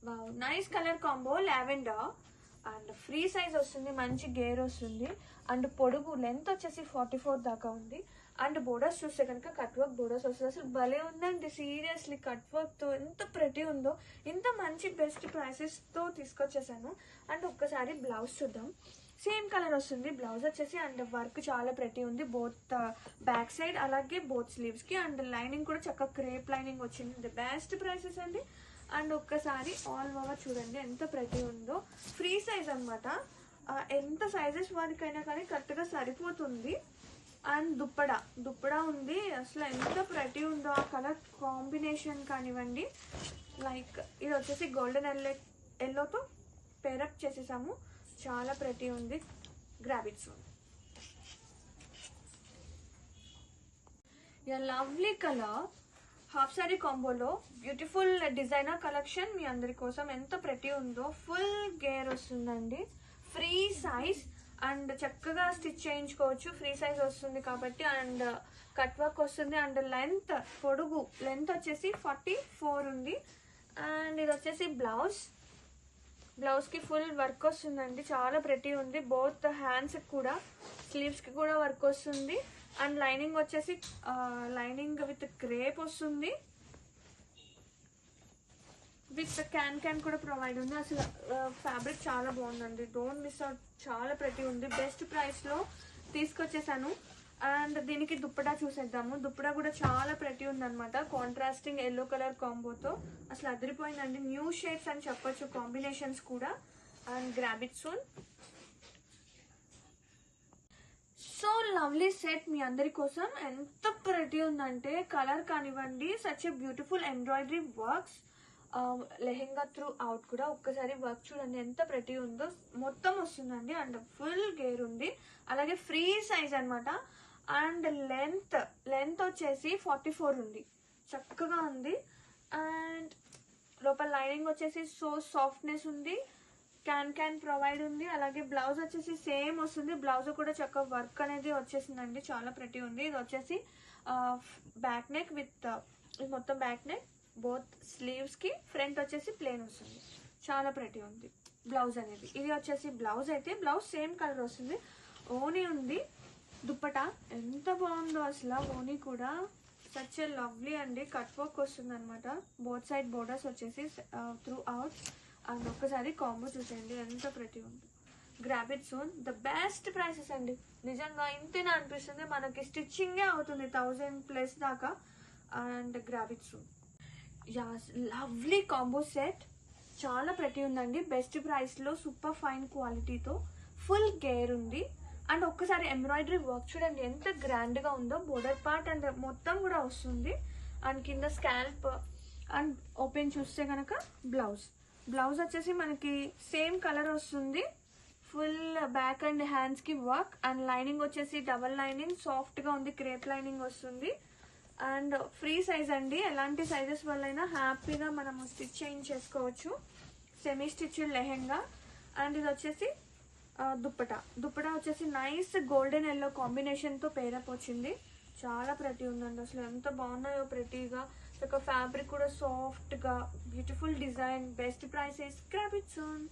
Wow, nice colour combo, lavender. And free size వస్తుంది, మంచి gear వస్తుంది. అండ్ పొడుగు లెంత్ వచ్చేసి 44 దాకా ఉంది. అండ్ బోర్డర్స్ చూస్తే కనుక కట్ వర్క్ బోర్డర్స్ వస్తుంది. అసలు భలే ఉందండి, సీరియస్లీ కట్ వర్క్ తో ఎంత ప్రెటీ ఉందో. ఇంత మంచి బెస్ట్ ప్రైసెస్ తో తీసుకొచ్చేసాను. అండ్ ఒక్కసారి బ్లౌజ్ చూద్దాం. సేమ్ కలర్ వస్తుంది బ్లౌజ్ వచ్చేసి. అండ్ వర్క్ చాలా ప్రెటీ ఉంది, బోత్ బ్యాక్ సైడ్ అలాగే బోత్ స్లీవ్స్ కి. అండ్ లైనింగ్ కూడా చక్కగా క్రేప్ లైనింగ్ వచ్చింది. బెస్ట్ ప్రైసెస్ అండి. అండ్ ఒక్కసారి ఆల్ ఓవర్ చూడండి ఎంత ప్రెటీ ఉందో. ఫ్రీ సైజ్ అనమాట. ఎంత సైజెస్ వారికైనా కానీ కరెక్ట్గా సరిపోతుంది. అండ్ దుప్పడా ఉంది. అసలు ఎంత ప్రెటీ ఉందో ఆ కలర్ కాంబినేషన్ కానివ్వండి. లైక్ ఇది వచ్చేసి గోల్డెన్ ఎల్లోతో పేరప్ చేసేసాము. చాలా ప్రెటీ ఉంది. Grab it soon. Lovely colour half sari కాంబోలో బ్యూటిఫుల్ డిజైనర్ కలెక్షన్ మీ అందరి కోసం. ఎంత ప్రెటీ ఉందో. ఫుల్ గేర్ వస్తుందండి, ఫ్రీ సైజ్. అండ్ చక్కగా స్టిచ్ చేయించుకోవచ్చు, ఫ్రీ సైజ్ వస్తుంది కాబట్టి. అండ్ కట్ వర్క్ వస్తుంది. అండ్ పొడుగు లెంత్ వచ్చేసి 44 ఉంది. అండ్ ఇది వచ్చేసి బ్లౌజ్ కి ఫుల్ వర్క్ వస్తుందండి, చాలా ప్రెటీ ఉంది. బోత్ హ్యాండ్స్ కూడా స్లీవ్స్ కి కూడా వర్క్ వస్తుంది. అండ్ లైనింగ్ వచ్చేసి లైనింగ్ విత్ క్రేప్ వస్తుంది, విత్ క్యాన్ కూడా ప్రొవైడ్ ఉంది. అసలు ఫ్యాబ్రిక్ చాలా బాగుందండి, డోంట్ మిస్ అవుట్. చాలా ప్రెటీ ఉంది, బెస్ట్ ప్రైస్ లో తీసుకొచ్చేసాను. అండ్ దీనికి దుప్పటా చూసేద్దాము. దుప్పటా కూడా చాలా ప్రెటీ ఉంది అనమాట, కాంట్రాస్టింగ్ ఎల్లో కలర్ కాంబోతో. అసలు అదిరిపోయిందండి, న్యూ షేడ్స్ అని చెప్పొచ్చు కాంబినేషన్స్ కూడా. And grab it soon. So lovely set మీ అందరి కోసం. ఎంత ప్రెటీ ఉందంటే కలర్ కానివ్వండి, such a beautiful embroidery works. Lehenga throughout కూడా ఒక్కసారి వర్క్ చూడండి ఎంత ప్రెటీ ఉందో. మొత్తం వస్తుందండి. అండ్ ఫుల్ గేర్ ఉంది, అలాగే ఫ్రీ సైజ్ అనమాట. అండ్ లెంత్ వచ్చేసి 44 ఉంది, చక్కగా ఉంది. అండ్ లోపల లైనింగ్ వచ్చేసి సో సాఫ్ట్నెస్ ఉంది, క్యాన్ ప్రొవైడ్ ఉంది. అలాగే బ్లౌజ్ వచ్చేసి సేమ్ వస్తుంది, బ్లౌజ్ కూడా చక్కగా వర్క్ అనేది వచ్చేసిందండి, చాలా ప్రెటీ ఉంది. ఇది వచ్చేసి బ్యాక్ నెక్ విత్ మొత్తం బ్యాక్ నెక్, బోత్ స్లీవ్స్ కి. ఫ్రంట్ వచ్చేసి ప్లేన్ వస్తుంది, చాలా ప్రెటీ ఉంది బ్లౌజ్ అనేది. ఇది వచ్చేసి బ్లౌజ్ అయితే బ్లౌజ్ సేమ్ కలర్ వస్తుంది. ఓనీ ఉంది, దుప్పటా ఎంత బాగుందో అసలు. ఓనీ కూడా సచ్ ఎ లవ్లీ అండి, కట్ వర్క్ వస్తుంది అనమాట. బోత్ సైడ్ బోర్డర్స్ వచ్చేసి త్రూ అవుట్. అండ్ ఒక్కసారి కాంబో చూసేయండి ఎంత ప్రెటీ ఉంది. Grab it soon. The best prices అండి, నిజంగా ఇంతేనా అనిపిస్తుంది. మనకి స్టిచ్చింగే అవుతుంది 1000+ దాకా. And grab it soon. Lovely combo set, చాలా ప్రెటీ ఉందండి. బెస్ట్ ప్రైస్ లో సూపర్ ఫైన్ క్వాలిటీతో ఫుల్ గేర్ ఉంది. అండ్ ఒక్కసారి ఎంబ్రాయిడరీ వర్క్ చూడండి ఎంత గ్రాండ్ గా ఉందో. బోర్డర్ పార్ట్ అండ్ మొత్తం కూడా వస్తుంది. అండ్ కింద స్కాల్ప్. అండ్ ఓపెన్ చూస్తే కనుక బ్లౌజ్ వచ్చేసి మనకి సేమ్ కలర్ వస్తుంది. ఫుల్ బ్యాక్ అండ్ హ్యాండ్స్ కి వర్క్. అండ్ లైనింగ్ వచ్చేసి డబల్ లైనింగ్, సాఫ్ట్ గా ఉంది, క్రేప్ లైనింగ్ వస్తుంది. అండ్ ఫ్రీ సైజ్ అండి, ఎలాంటి సైజెస్ వల్లైనా హ్యాపీగా మనము స్టిచ్ చేయించేసుకోవచ్చు. Semi stitch lehenga. అండ్ ఇది వచ్చేసి దుప్పటా వచ్చేసి నైస్ గోల్డెన్ ఎల్లో కాంబినేషన్ తో పేరప్ వచ్చింది. చాలా ప్రెటీ ఉందండి, అసలు ఎంత బాగున్నాయో ప్రెటీగా. ఫ్యాబ్రిక్ కూడా సాఫ్ట్ గా, beautiful design. Best prices. Grab it soon.